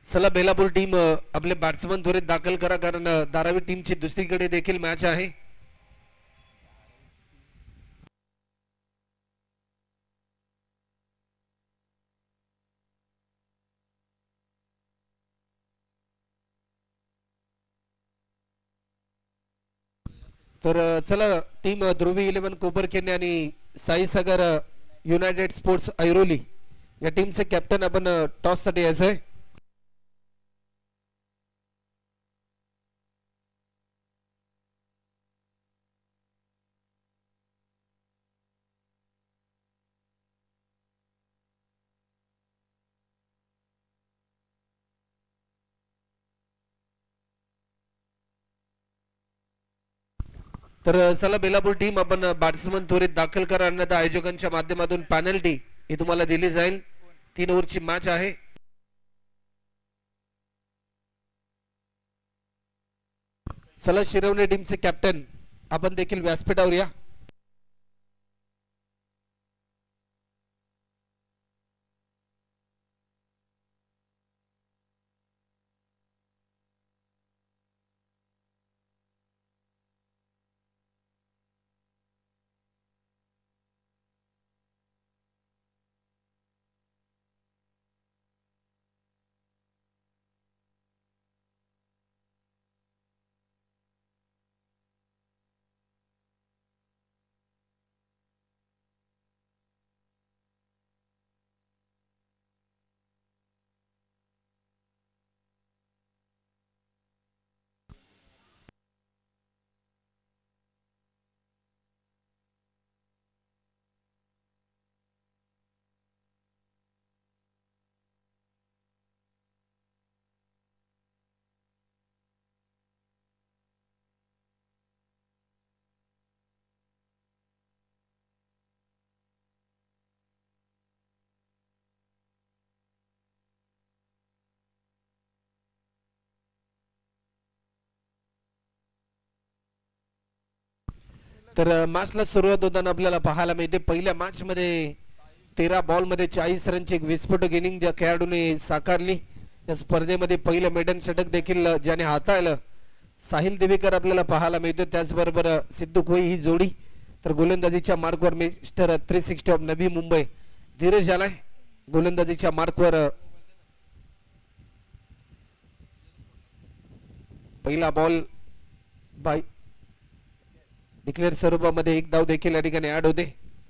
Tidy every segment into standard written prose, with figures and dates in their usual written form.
चला बेलापूर टीम आपले बॅट्समन त्वरित दाखल करा, कारण धारावी टीमची दुसरीकडे देखील मॅच आहे. तर चला टीम ध्रुवी 11 कोपरखेडणे आणि साई सागर युनायटेड स्पोर्ट्स ऐरोली या टीमचे कॅप्टन आपण टॉस साठी यायचं आहे. तर चला बेलापूर टीम आपण बॅट्समन त्वरित दाखल करा, अन्यथा आयोजकांच्या माध्यमातून पॅनल्टी ही तुम्हाला दिली जाईल. 3 ओव्हरची मॅच आहे. चला शिरवणे टीमचे कॅप्टन आपण देखील व्यासपीठावर या. तर मॅचला सुरुवात होताना आपल्याला पाहायला मिळते पहिल्या मॅच मध्ये 13 बॉल मध्ये 40 रनची एक विस्फोटक इनिंग ज्या खेळाडूने साकारली. या स्पर्धेमध्ये पहिलं मेडन षटक देखील ज्याने हाताळलं साहिल देवीकर आपल्याला पाहायला मिळतो. त्याचबरोबर सिद्धू खोई ही जोडी. तर गोलंदाजीच्या मार्कवर मिस्टर 360 ऑफ नवी मुंबई धीरज आलाय. गोलंदाजीच्या मार्कवर पहिला बॉल बाय डिक्लेअर स्वरूपामध्ये एक धाव देखील या ठिकाणी ऍड होते.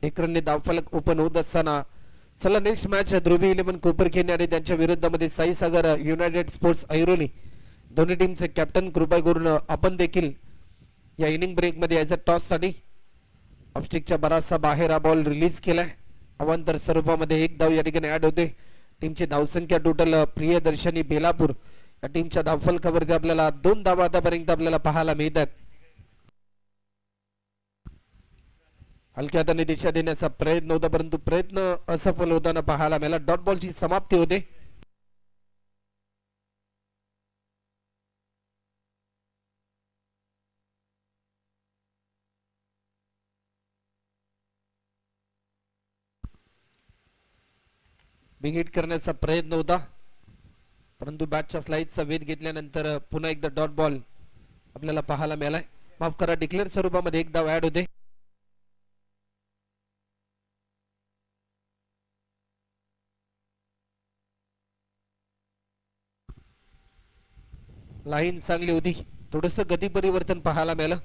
1 रनने धावफलक ओपन होत असताना चला नेक्स्ट मॅच ध्रुवी 11 कोपरखेडणे आणि त्यांच्या विरोधामध्ये साई सागर युनायटेड स्पोर्ट्स ऐरोली दोन्ही टीमचे कॅप्टन कृपा करून आपण देखील या इनिंग ब्रेक मध्ये यायचा टॉस साठी ऑफस्टिकच्या बराचसा बाहेर हा बॉल रिलीज केलाय. अवांतर स्वरूपामध्ये एक धाव या ठिकाणी ऍड होते. टीमची धावसंख्या टोटल प्रियदर्शनी बेलापूर या टीमच्या धावफलकावरती आपल्याला 2 धावा आतापर्यंत आपल्याला पाहायला मिळतात. हलक्या हाताने दिशा देण्याचा प्रयत्न होता, परंतु प्रयत्न असफल होताना पाहायला मिळाला. डॉट बॉलची समाप्ती होते. बिग हिट करण्याचा प्रयत्न होता, परंतु बॅटच्या स्लाइडचा वेध घेतल्यानंतर पुन्हा एकदा डॉट बॉल आपल्याला पाहायला मिळालाय. माफ करा, डिक्लेअर स्वरूपामध्ये एक धाव ऍड होते. लाईन चांगली होती, थोडस गती परिवर्तन पाहायला मिळालं.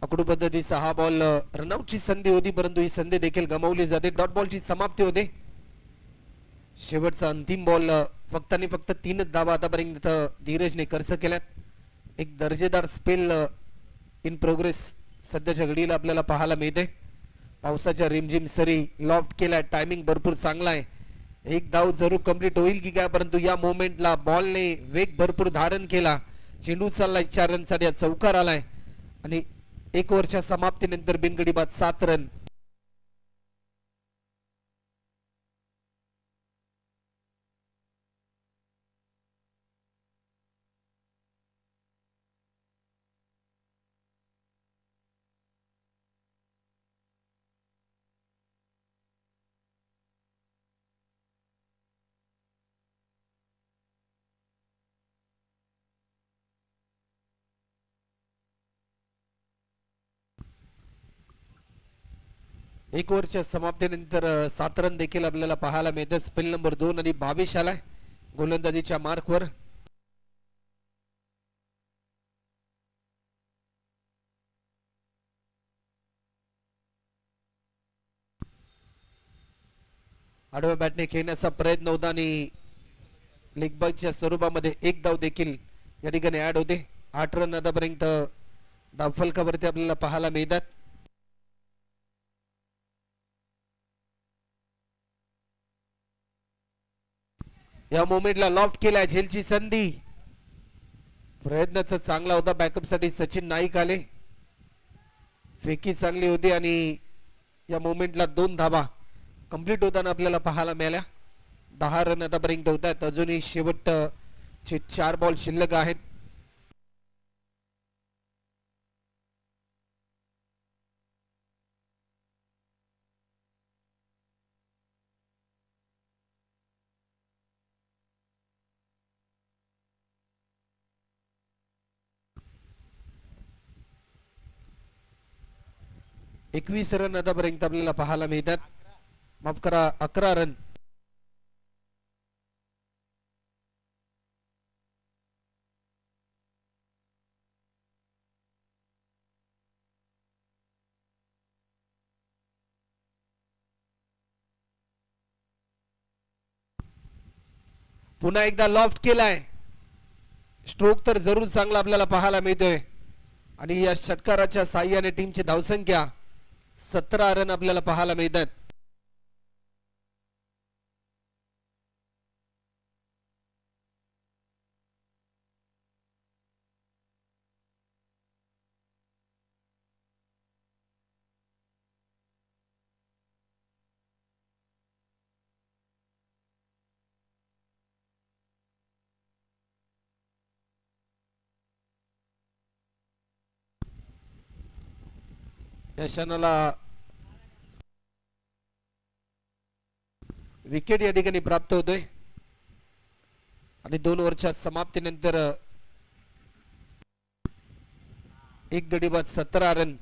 आकडू पद्धतीचा हा बॉल रनआउटची संधी होती, परंतु ही संधी देखील गमावली जाते. डॉट बॉलची समाप्ती होते. शेवटचा अंतिम बॉल फक्त आणि फक्त 3 धावा आतापर्यंत धीरजने खर्च केल्यात. एक दर्जेदार स्पेल इन प्रोग्रेस सध्याच्या घडीला आपल्याला पाहायला मिळते. पावसाच्या रिमझिम सरी लॉफ्ट केलाय. टायमिंग भरपूर चांगला आहे. एक धाव जरूर कंप्लीट होईल की काय, परंतु या मोमेंटला बॉलने वेग भरपूर धारण केला. चेंडू चाललाय 4 रनसाठी, चौकार आलाय आणि एक ओव्हरच्या समाप्तीनंतर बिनगडी बाद 7 रन. एक ओव्हरच्या समाप्तीनंतर 7 रन देखील आपल्याला पाहायला मिळतात. स्पेल नंबर 2 आणि 22 आलाय गोलंदाजीच्या मार्कवर. आडव्या बॅटने खेळण्याचा प्रयत्न होता आणि लेग बायच्या स्वरूपामध्ये एक धाव देखील या ठिकाणी ऍड होते. 8 रन आतापर्यंत धावफलकावरती आपल्याला पाहायला मिळतात. या मोमेंटला लॉफ्ट केलाय, झेलची संधी. प्रयत्नाचा चांगला होता बॅकअप साठी. सचिन नाईक आले, फेकी चांगली होती आणि या मोमेंटला 2 धावा कंप्लीट होताना आपल्याला पाहायला मिळाल्या. 10 रन आतापर्यंत होत आहेत. अजूनही शेवटचे 4 बॉल शिल्लक आहेत. एकवीस रन आतापर्यंत आपल्याला पाहायला मिळतात. माफ करा, 11 रन. पुन्हा एकदा लॉफ्ट केलाय. स्ट्रोक तर जरूर चांगला आपल्याला पाहायला मिळतोय आणि या षटकाराच्या साह्याने टीमची धावसंख्या 17 रन आपल्याला पाहायला मिळतात. या क्षणाला विकेट या ठिकाणी प्राप्त होतोय आणि 2 ओव्हरच्या समाप्तीनंतर एक गडी बाद 17 रन.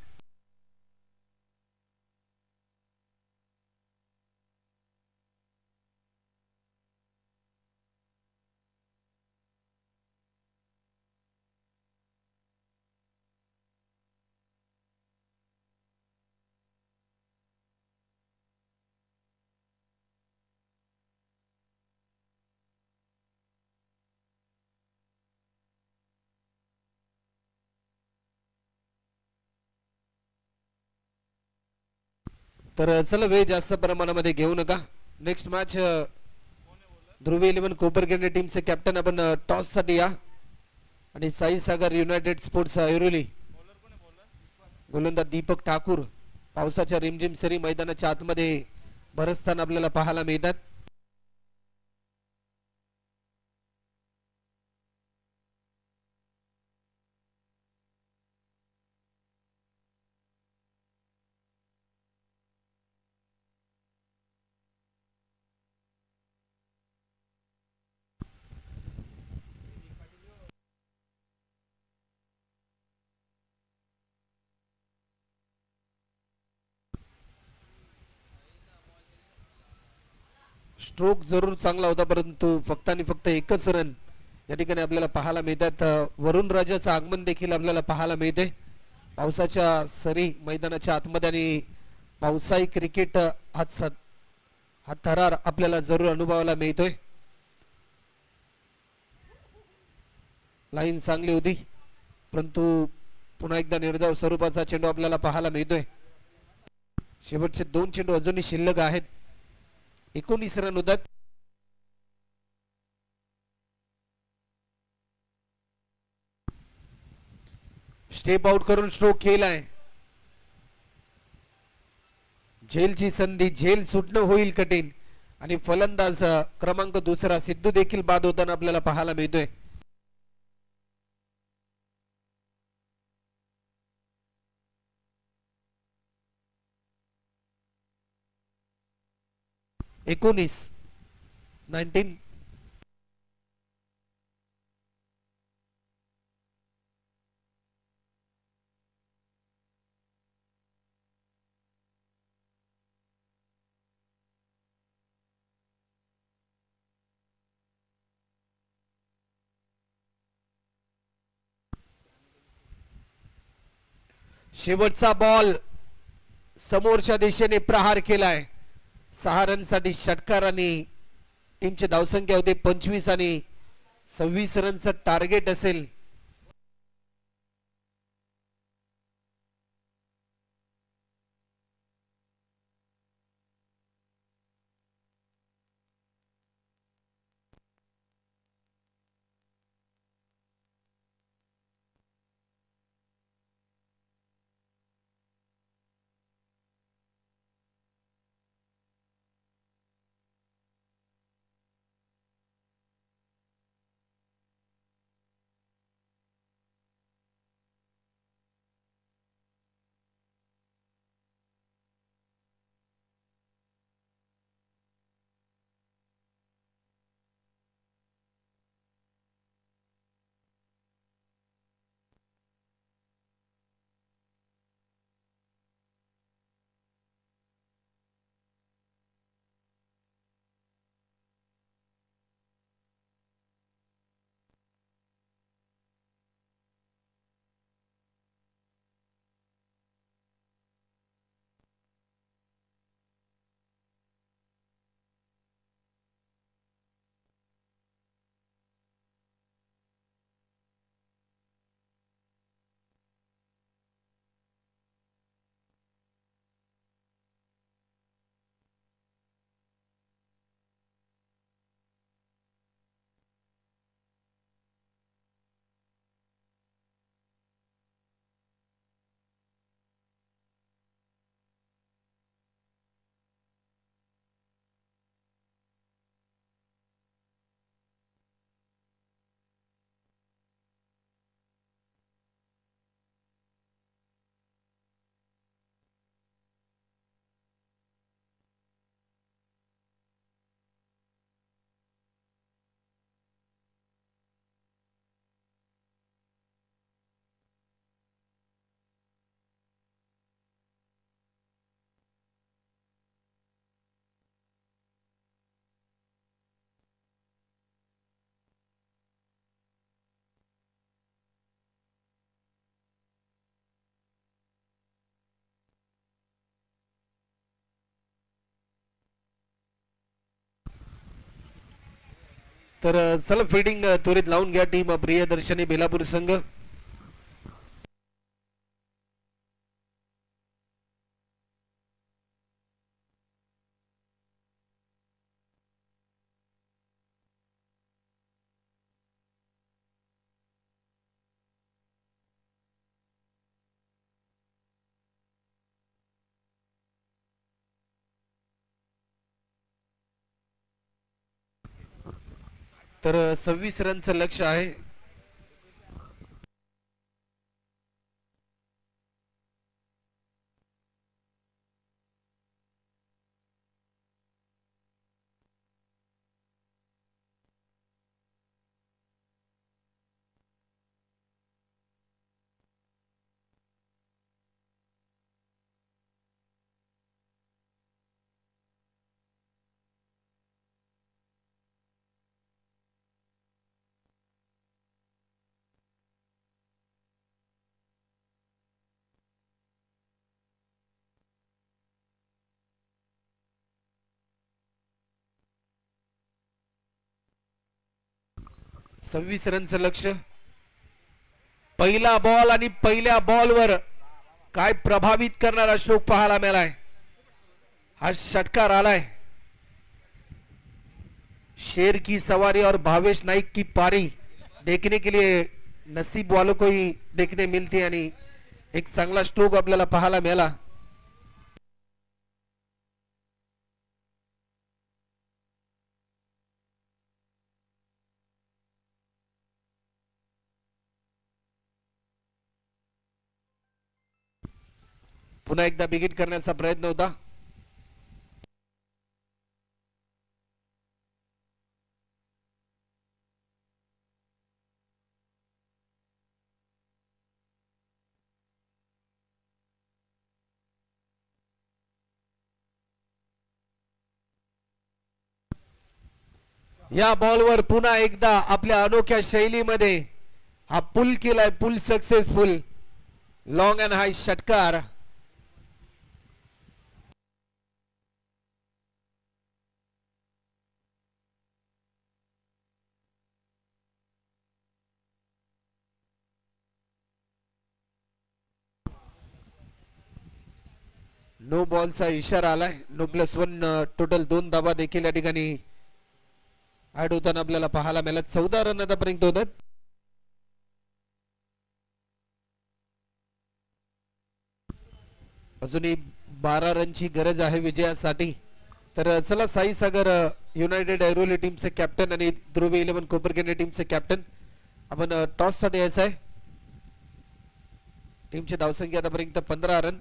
तर चला वेळ जास्त प्रमाणामध्ये घेऊ नका. नेक्स्ट मॅच ध्रुवी 11 कोपरखेड टीमचे कॅप्टन आपण टॉस साठी या आणि साई सागर युनायटेड स्पोर्ट्स ऐरोली गोलंदाज दीपक ठाकूर पावसाच्या रिमझिम सरी मैदानाच्या आतमध्ये बरसताना आपल्याला पाहायला मिळतात. स्ट्रोक जरूर चांगला होता परंतु फक्त आणि फक्त एकच रन या ठिकाणी आपल्याला पाहायला मिळतात. वरुण राजाचं आगमन देखील आपल्याला पाहायला मिळते. पावसाच्या सरी मैदानाच्या आतमध्ये आणि पावसाळी क्रिकेट हा थरार आपल्याला जरूर अनुभवायला मिळतोय. लाईन चांगली होती परंतु पुन्हा एकदा निर्धाव स्वरूपाचा चेंडू आपल्याला पाहायला मिळतोय. शेवटचे 2 चेंडू अजूनही शिल्लक आहेत. 19 रन होतात. स्टेप आउट करून स्ट्रोक केलाय. झेलची संधी, झेल सुटणं होईल कठीण आणि फलंदाज क्रमांक दुसरा सिद्धू देखील बाद होताना आपल्याला पाहायला मिळतोय. एकोणीस 19. शेवटचा बॉल समोरच्या दिशेने प्रहार केलाय. 6 रनसाठी षटकार आणि टीमची धावसंख्या होते 25 आणि 26 रनचं टार्गेट असेल. तर चला फिल्डिंग त्वरित लावून घ्या टीम प्रियदर्शनी बेलापूर संघ. तर 26 रनचं लक्ष आहे. सव्वीस रनचं लक्ष. पहिला बॉल आणि पहिल्या बॉलवर काय प्रभावित करणारा स्ट्रोक पाहायला मिळालाय. हा षटकार आलाय. शेर की सवारी और भावेश नाइक की पारी देखने के लिए नसीब वालों को ही देखने मिलती आणि एक चांगला स्ट्रोक आपल्याला पाहायला मिळाला. पुन्हा एकदा बिगिट करण्याचा प्रयत्न होता. या बॉलवर पुन्हा एकदा आपल्या अनोख्या शैलीमध्ये हा पुल केलाय, पुल सक्सेसफुल. लॉंग अँड हाय षटकार. नो बॉलचा इशारा आलाय. नो +1 टोटल 2 धावा देखील या ठिकाणी ऍड होताना आपल्याला पाहायला मिळाला. 14 रन आतापर्यंत होतात. अजूनही 12 रनची गरज आहे विजयासाठी. तर चला साई सागर युनायटेड ऐरोली टीमचे कॅप्टन आणि ध्रुवी 11 कोपरखेडणे टीमचे कॅप्टन, आपण टॉस साठी यायचं आहे. टीमची धावसंख्या आतापर्यंत 15 रन.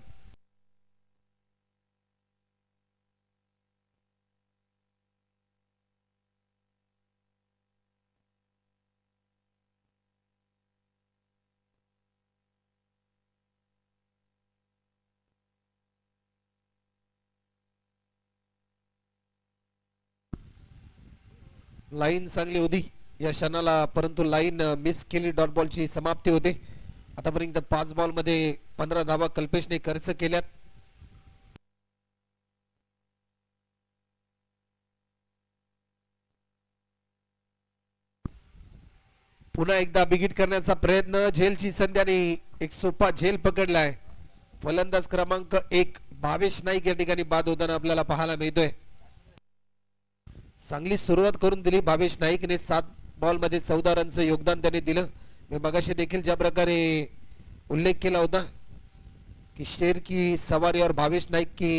लाईन चांगली होती या क्षणाला, परंतु लाईन मिस केली. डॉट बॉलची समाप्ती होते. आतापर्यंत 5 बॉल मध्ये 15 धावा कल्पेशने खर्च केल्यात. पुन्हा एकदा बिगिट करण्याचा प्रयत्न. झेलची संधी आणि एक सोपा झेल पकडलाय. फलंदाज क्रमांक 1 भावेश नाईक या ठिकाणी बाद होताना आपल्याला पाहायला मिळतोय. चांगली सुरुवात करून दिली भावेश नाईकने. 7 बॉल मध्ये 14 रनचं योगदान त्याने दिलं. मी मगाशी देखील ज्या प्रकारे उल्लेख केला होता की शेर की सवारी और भावेश नाईक की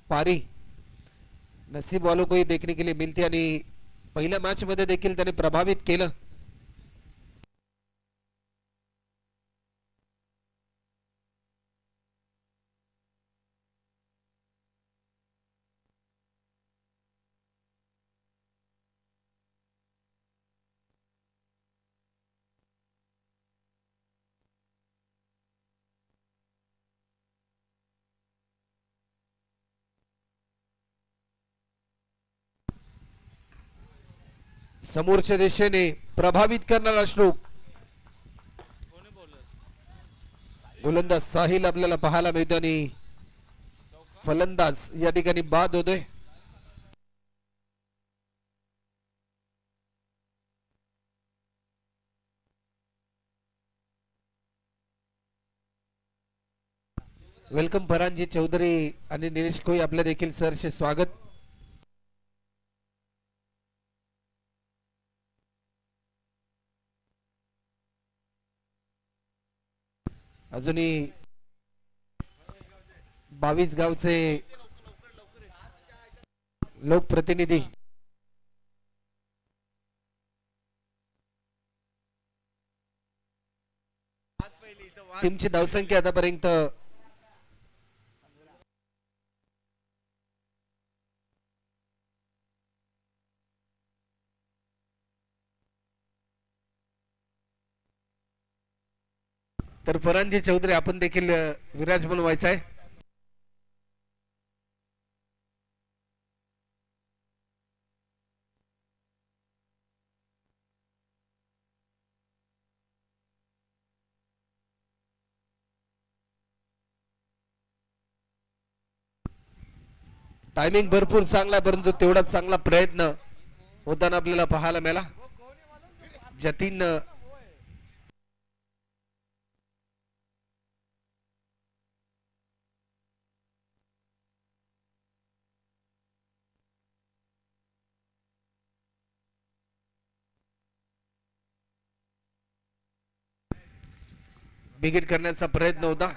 पारी नसीब वालों को ही देखने के लिए मिलती, आणि पहिल्या मॅच मध्ये देखील त्याने प्रभावित केलं. समोरच्या दिशेने प्रभावित करणारा स्ट्रोक. गोलंदाज साहिल आपल्याला पाहायला मिळतो आणि फलंदाज या ठिकाणी बाद होतोय. वेलकम फरानजी चौधरी आणि निलेश कोई, आपलं देखील सरचे स्वागत. अजूनही 22 गावचे लोकप्रतिनिधी टीमची धावसंख्या आतापर्यंत तर फरानजी चौधरी आपण देखील विराजमान व्हायचं आहे. टायमिंग भरपूर चांगला, परंतु तेवढाच चांगला प्रयत्न होताना आपल्याला पाहायला मिळाला. जतीन बिगिट करण्याचा प्रयत्न होता.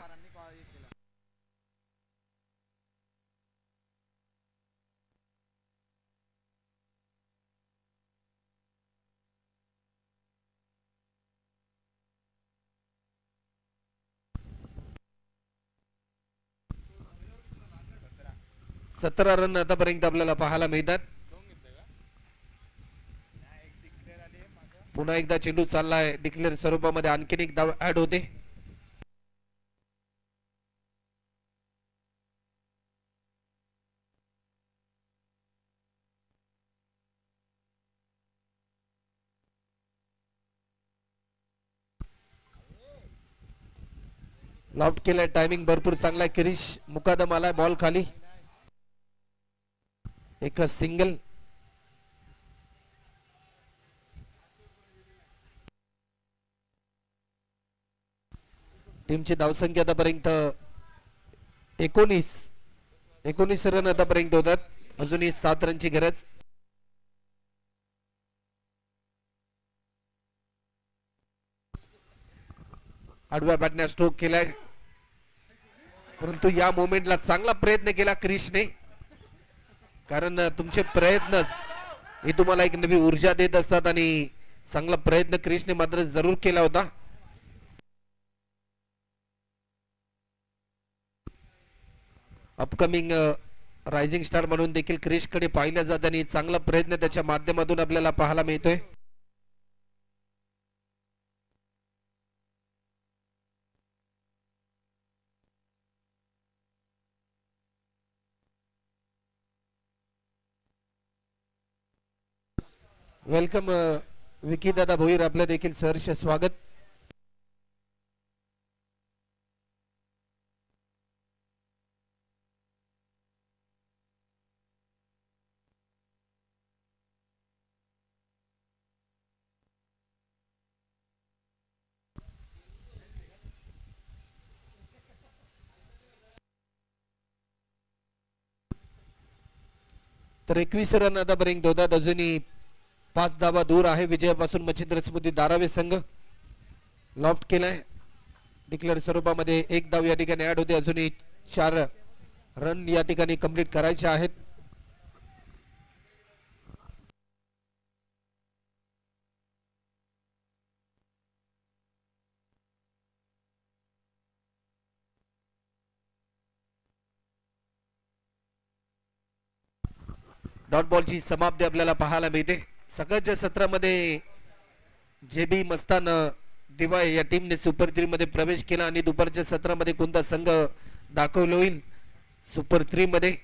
17 रन आतापर्यंत आपल्याला पाहायला मिळतात. पुन्हा एकदा चेंडू चाललाय डिक्लेअर स्वरूपामध्ये, आणखीन एक धाव ऍड होते. लॉफ्ट केलाय, टायमिंग भरपूर चांगला आहे. किरीश मुकादम आलाय, बॉल खाली, एक सिंगल. टीमची धावसंख्या आतापर्यंत 19 रन आतापर्यंत होतात. अजूनही 7 रनची गरज. आडव्या बॅटने स्ट्रोक केलाय, परंतु या मोमेंटला चांगला प्रयत्न केला क्रिशने, कारण तुमचे प्रयत्नच हे तुम्हाला एक नवी ऊर्जा देत असतात आणि चांगला प्रयत्न क्रिशने मात्र जरूर केला होता. अपकमिंग रायझिंग स्टार म्हणून देखील क्रिशकडे पाहिलं जात आणि चांगला प्रयत्न त्याच्या माध्यमातून आपल्याला पाहायला मिळतोय. वेलकम विकी दादा भोईर, आपलं देखील सहर्ष स्वागत. तर 21 रन आतापर्यंत होतात. अजूनही 5 धावा दूर आहे विजयापासून मच्छिंद्र स्मृती धारावे संघ. लॉफ्ट केलाय डिक्लेअर स्वरूपामध्ये, एक धाव या ठिकाणी ऍड होते. अजूनही 4 रन या ठिकाणी कंप्लीट करायचे आहेत. डॉट बॉलची समाप्ती आपल्याला पाहायला मिळते. सकाळच्या सत्रामध्ये जेबी मस्तान दिवाय या टीमने सुपर 3 मध्ये प्रवेश केला आणि दुपारच्या सत्रामध्ये कोणता संघ दाखवला होईल सुपर 3 मध्ये.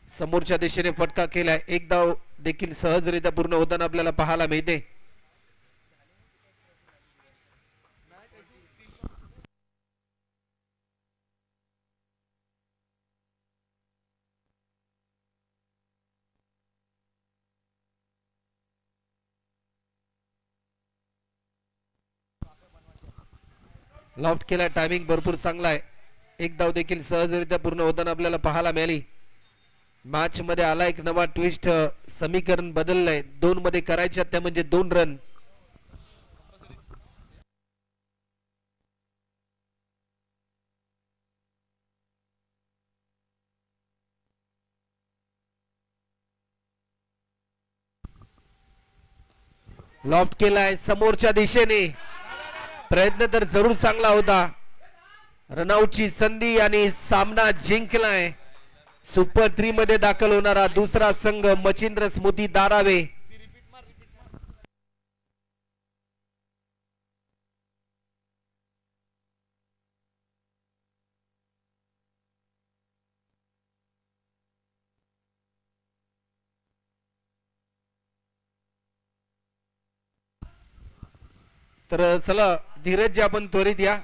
समोरच्या दिशेने फटका केलाय, एक धाव देखील सहजरित्या पूर्ण होताना आपल्याला पाहायला मिळते. लॉफ्ट केला, टायमिंग भरपूर चांगला आहे. एक धाव देखील सहजरित्या पूर्ण होताना आपल्याला पाहायला मिळाली. मॅच मध्ये आला एक नवा ट्विस्ट, समीकरण बदललंय. 2 मध्ये करायच्या त्या म्हणजे 2 रन. लॉफ्ट केलाय समोरच्या दिशेने, प्रयत्न तर जरूर चांगला होता. रनआउटची संधी आणि सामना जिंकलाय. सुपर 3 मध्ये दाखल होणारा दुसरा संघ मच्छिंद्र स्मृती धारावे. तर चला धीरज, आपण त्वरित या.